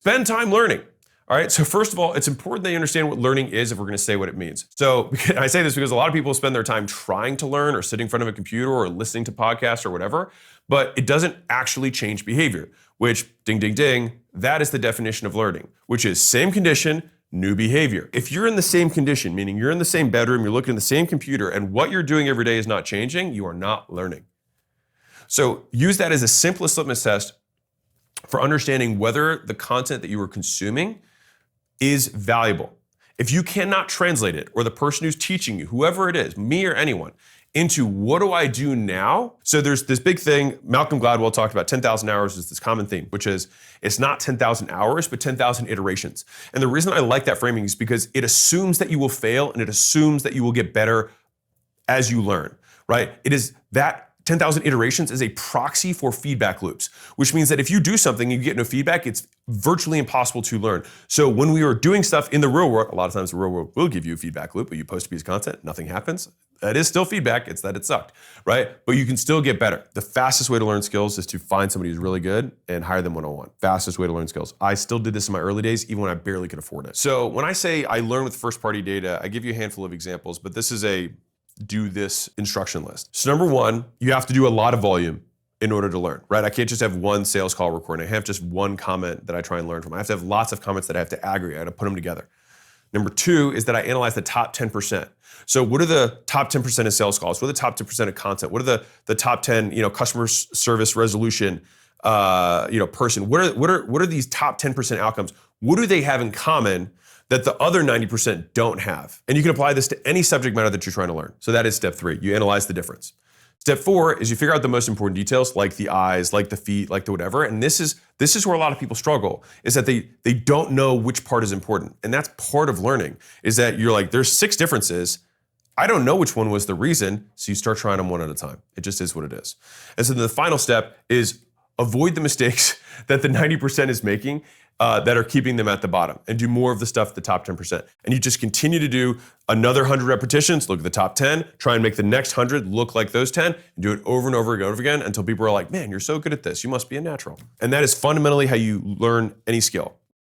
Spend time learning. All right, so first of all, it's important that you understand what learning is if we're gonna say what it means. So I say this because a lot of people spend their time trying to learn or sitting in front of a computer or listening to podcasts or whatever, but it doesn't actually change behavior, which, ding, ding, ding, that is the definition of learning, which is same condition, new behavior. If you're in the same condition, meaning you're in the same bedroom, you're looking at the same computer, and what you're doing every day is not changing, you are not learning. So use that as the simplest litmus test for understanding whether the content that you are consuming is valuable. If you cannot translate it, or the person who's teaching you, whoever it is, me or anyone, into what do I do now? So there's this big thing, Malcolm Gladwell talked about 10,000 hours is this common theme, which is it's not 10,000 hours, but 10,000 iterations. And the reason I like that framing is because it assumes that you will fail and it assumes that you will get better as you learn, right? It is that 10,000 iterations is a proxy for feedback loops, which means that if you do something and you get no feedback, it's virtually impossible to learn. So when we are doing stuff in the real world, a lot of times the real world will give you a feedback loop, but you post a piece of content, nothing happens. That is still feedback, it's that it sucked, right? But you can still get better. The fastest way to learn skills is to find somebody who's really good and hire them one-on-one. Fastest way to learn skills. I still did this in my early days, even when I barely could afford it. So when I say I learn with first-party data, I give you a handful of examples, but this is a do this instruction list. So number one, you have to do a lot of volume in order to learn, right? I can't just have one sales call recording. I have just one comment that I try and learn from. I have to have lots of comments that I have to aggregate. I have to put them together. Number two is that I analyze the top 10%. So what are the top 10% of sales calls? What are the top 10% of content? What are the top 10, customer service resolution, person? What are these top 10% outcomes? What do they have in common that the other 90% don't have? And you can apply this to any subject matter that you're trying to learn. So that is step three. You analyze the difference. Step four is you figure out the most important details, like the eyes, like the feet, like the whatever. And this is where a lot of people struggle, is that they don't know which part is important. And that's part of learning, is that you're like, there's 6 differences. I don't know which one was the reason. So you start trying them one at a time. It just is what it is. And so the final step is avoid the mistakes that the 90% is making that are keeping them at the bottom, and do more of the stuff at the top 10%. And you just continue to do another 100 repetitions, look at the top 10, try and make the next 100 look like those 10, and do it over and over and over again until people are like, man, you're so good at this, you must be a natural. And that is fundamentally how you learn any skill.